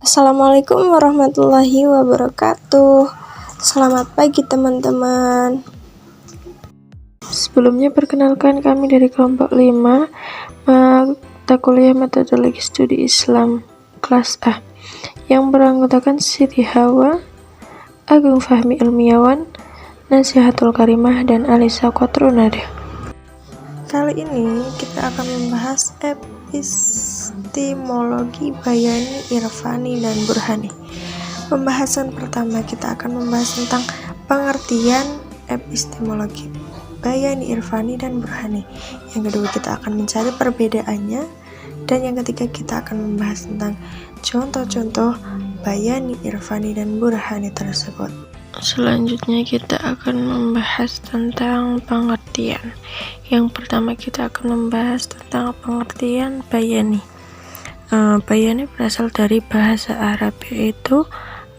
Assalamualaikum warahmatullahi wabarakatuh. Selamat pagi teman-teman. Sebelumnya perkenalkan kami dari kelompok 5 mata kuliah metodologi studi Islam kelas A yang beranggotakan Siti Hawa, Agung Fahmi Ilmiawan, Nasihatul Karimah, dan Alisa Quatronada. Kali ini kita akan membahas epistemologi bayani, irfani, dan burhani. Pembahasan pertama kita akan membahas tentang pengertian epistemologi bayani, irfani, dan burhani. Yang kedua kita akan mencari perbedaannya, dan yang ketiga kita akan membahas tentang contoh-contoh bayani, irfani, dan burhani tersebut. Selanjutnya kita akan membahas tentang pengertian. Yang pertama kita akan membahas tentang pengertian bayani. Bayani berasal dari bahasa Arab, yaitu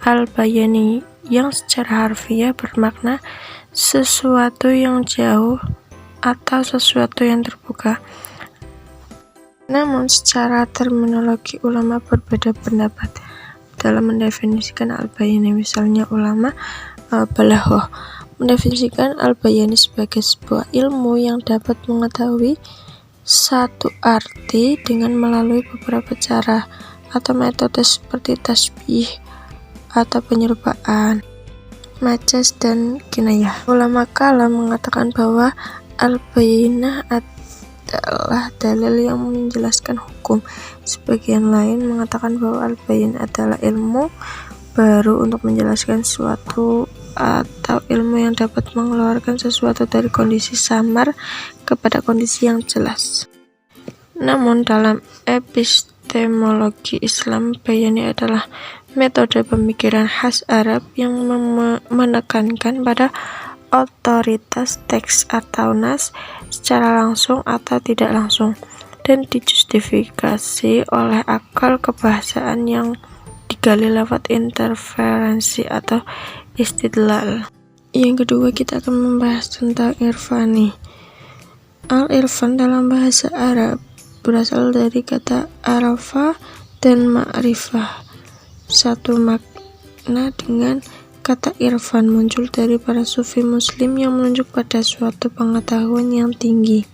al-bayani, yang secara harfiah bermakna sesuatu yang jauh atau sesuatu yang terbuka. Namun secara terminologi ulama berbeda pendapat dalam mendefinisikan al-bayani. Misalnya ulama balaghah mendefinisikan al-bayani sebagai sebuah ilmu yang dapat mengetahui satu arti dengan melalui beberapa cara atau metode seperti tasbih atau penyerupaan, majaz, dan kinayah. Ulama kalam mengatakan bahwa al-bayinah adalah dalil yang menjelaskan hukum. Sebagian lain mengatakan bahwa al-bayin adalah ilmu baru untuk menjelaskan sesuatu atau ilmu yang dapat mengeluarkan sesuatu dari kondisi samar kepada kondisi yang jelas. Namun dalam epistemologi Islam, bayani adalah metode pemikiran khas Arab yang menekankan pada otoritas teks atau nas secara langsung atau tidak langsung, dan dijustifikasi oleh akal kebahasaan yang digali lewat interferensi atau istidlal. Yang kedua kita akan membahas tentang irfani. Al-irfan dalam bahasa Arab berasal dari kata arafa dan ma'rifah. Satu makna dengan kata irfan muncul dari para sufi muslim yang menunjuk pada suatu pengetahuan yang tinggi,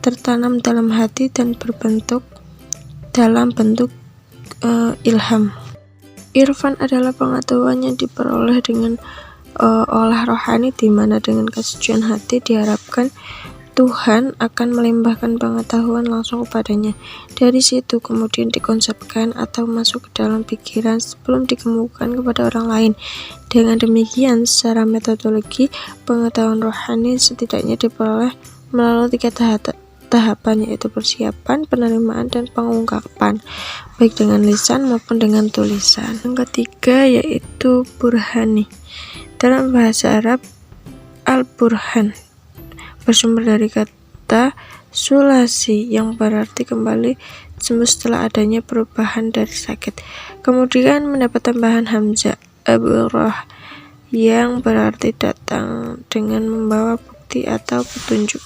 tertanam dalam hati dan berbentuk dalam bentuk ilham. Irfan adalah pengetahuan yang diperoleh dengan olah rohani, di mana dengan kesucian hati diharapkan Tuhan akan melimpahkan pengetahuan langsung kepadanya. Dari situ kemudian dikonsepkan atau masuk ke dalam pikiran sebelum dikemukakan kepada orang lain. Dengan demikian, secara metodologi, pengetahuan rohani setidaknya diperoleh melalui 3 tahapan, yaitu persiapan, penerimaan, dan pengungkapan, baik dengan lisan maupun dengan tulisan. Yang ketiga yaitu burhani. Dalam bahasa Arab, al-burhan bersumber dari kata sulasi yang berarti kembali sembuh setelah adanya perubahan dari sakit. Kemudian mendapat tambahan hamzah aburah yang berarti datang dengan membawa bukti atau petunjuk.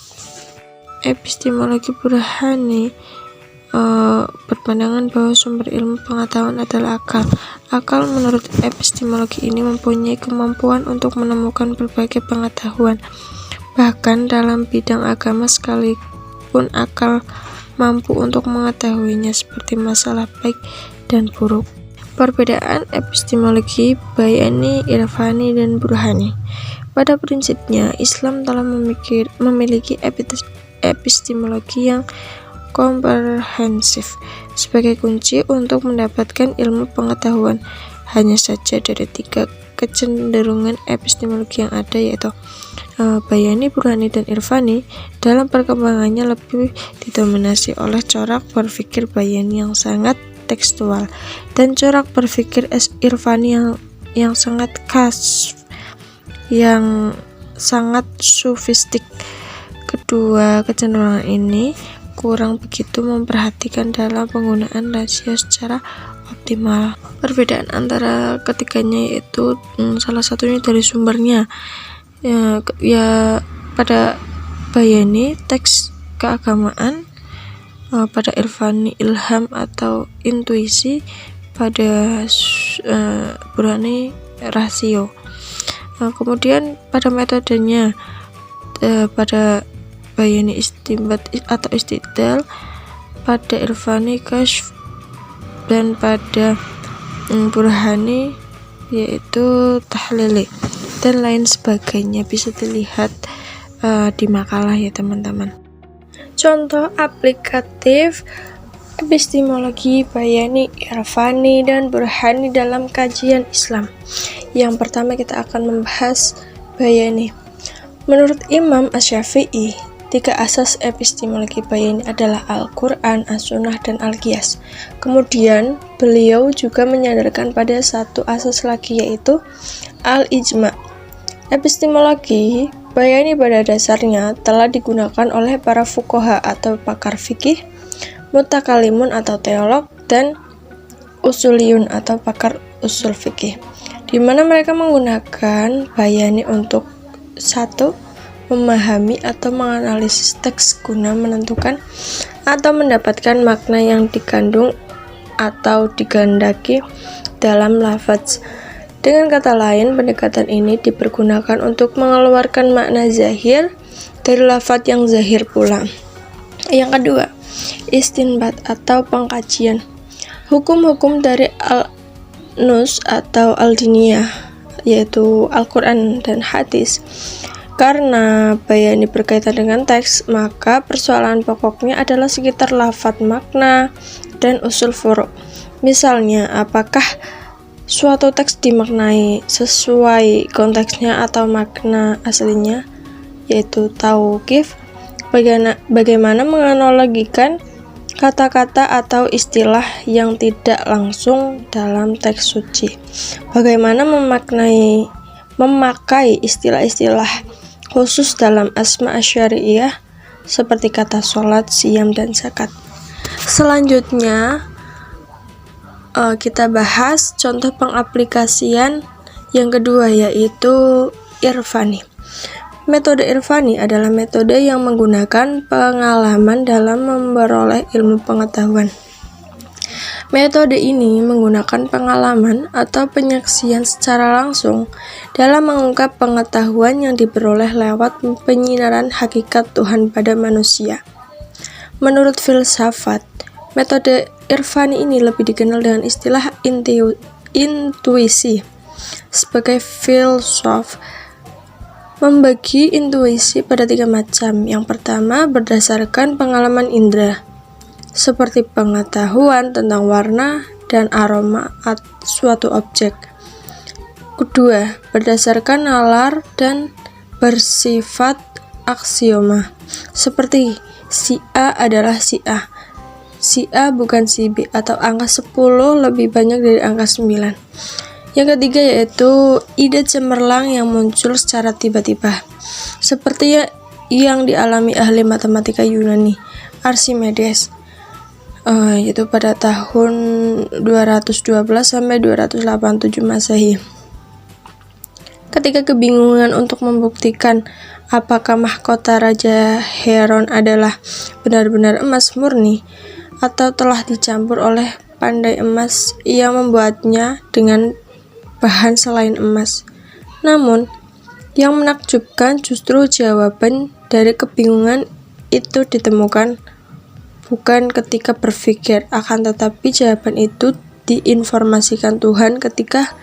Epistemologi burhani berpandangan bahwa sumber ilmu pengetahuan adalah akal. Akal menurut epistemologi ini mempunyai kemampuan untuk menemukan berbagai pengetahuan. Bahkan dalam bidang agama sekalipun akal mampu untuk mengetahuinya, seperti masalah baik dan buruk. Perbedaan epistemologi bayani, irfani, dan burhani. Pada prinsipnya, Islam telah memiliki epistemologi yang komprehensif sebagai kunci untuk mendapatkan ilmu pengetahuan. Hanya saja dari 3 kecenderungan epistemologi yang ada, yaitu bayani, burhani, dan irfani, dalam perkembangannya lebih didominasi oleh corak berpikir bayani yang sangat tekstual dan corak berpikir irfani yang sangat khas, yang sangat sofistik. Kedua kecenderungan ini kurang begitu memperhatikan dalam penggunaan rasio secara optimal. Perbedaan antara ketiganya yaitu salah satunya dari sumbernya. Pada bayani teks keagamaan, pada irfani ilham atau intuisi, pada Burhani rasio. Kemudian pada metodenya pada Bayani istinbat atau istidlal, pada Irfani kashf, dan pada Burhani yaitu tahlili dan lain sebagainya. Bisa dilihat di makalah ya teman-teman. Contoh aplikatif epistemologi Bayani, Irfani, dan Burhani dalam kajian Islam. Yang pertama kita akan membahas Bayani. Menurut Imam Asy-Syafi'i, 3 asas epistemologi Bayani adalah Al-Quran, As-Sunnah, dan Al-Qiyas. Kemudian beliau juga menyandarkan pada satu asas lagi, yaitu Al-Ijma'. Epistemologi Bayani pada dasarnya telah digunakan oleh para fuqaha atau pakar fikih, mutakalimun atau teolog, dan usuliyun atau pakar usul fikih, di mana mereka menggunakan Bayani untuk 1. Memahami atau menganalisis teks guna menentukan atau mendapatkan makna yang dikandung atau digandaki dalam lafaz. Dengan kata lain, pendekatan ini dipergunakan untuk mengeluarkan makna zahir dari lafaz yang zahir pula. Yang kedua, istinbat atau pengkajian. Hukum-hukum dari al-nus atau al-diniyah, yaitu Al-Quran dan hadis. Karena Bayani berkaitan dengan teks, maka persoalan pokoknya adalah sekitar lafaz, makna, dan usul furu'. Misalnya, apakah suatu teks dimaknai sesuai konteksnya atau makna aslinya, yaitu tauqif. Bagaimana menganalogikan kata-kata atau istilah yang tidak langsung dalam teks suci. Bagaimana memakai istilah-istilah khusus dalam asma asyariyah seperti kata sholat, siyam, dan zakat. Selanjutnya kita bahas contoh pengaplikasian yang kedua, yaitu Irfani. Metode Irfani adalah metode yang menggunakan pengalaman dalam memperoleh ilmu pengetahuan. Metode ini menggunakan pengalaman atau penyaksian secara langsung dalam mengungkap pengetahuan yang diperoleh lewat penyinaran hakikat Tuhan pada manusia. Menurut filsafat, metode Irfani ini lebih dikenal dengan istilah intuisi. Sebagai filsuf, membagi intuisi pada 3 macam. Yang pertama, berdasarkan pengalaman indera, seperti pengetahuan tentang warna dan aroma suatu objek. Kedua, berdasarkan nalar dan bersifat aksioma, seperti si A adalah si A, si A bukan si B, atau angka 10 lebih banyak dari angka 9. Yang ketiga yaitu ide cemerlang yang muncul secara tiba-tiba, seperti yang dialami ahli matematika Yunani, Archimedes, yaitu pada tahun 212 sampai 287 Masehi. Ketika kebingungan untuk membuktikan apakah mahkota Raja Heron adalah benar-benar emas murni atau telah dicampur oleh pandai emas, ia membuatnya dengan bahan selain emas. Namun, yang menakjubkan justru jawaban dari kebingungan itu ditemukan bukan ketika berpikir, akan tetapi jawaban itu diinformasikan Tuhan ketika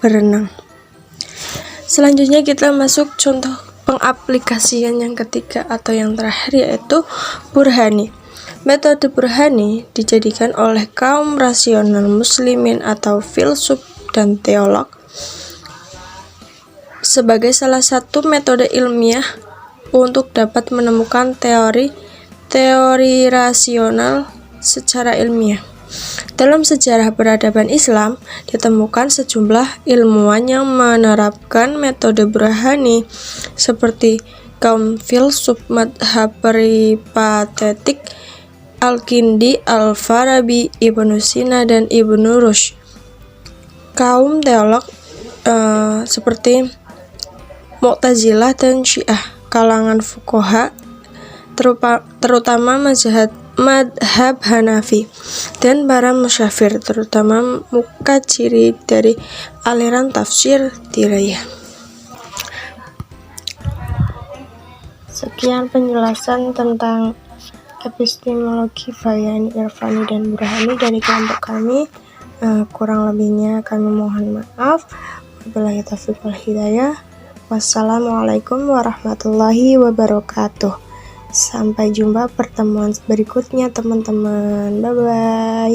berenang. Selanjutnya kita masuk contoh pengaplikasian yang ketiga atau yang terakhir, yaitu Burhani. Metode Burhani dijadikan oleh kaum rasional muslimin atau filsuf dan teolog sebagai salah satu metode ilmiah untuk dapat menemukan teori rasional secara ilmiah. Dalam sejarah peradaban Islam, ditemukan sejumlah ilmuwan yang menerapkan metode Burhani, seperti kaum filsuf madhab peripatetik, Al-Kindi, Al-Farabi, Ibnu Sina, dan Ibnu Rushd. Kaum teolog seperti Mu'tazilah dan Syiah, kalangan fuqaha terutama madhab Hanafi dan para musyafir, terutama mukaciri dari aliran tafsir dirayah. Sekian penjelasan tentang epistemologi Bayani, Irfani, dan Burhani dari kelompok kami. Kurang lebihnya kami mohon maaf. Wabillahi taufiq wal hidayah. Wassalamualaikum warahmatullahi wabarakatuh. Sampai jumpa pertemuan berikutnya teman-teman. Bye bye.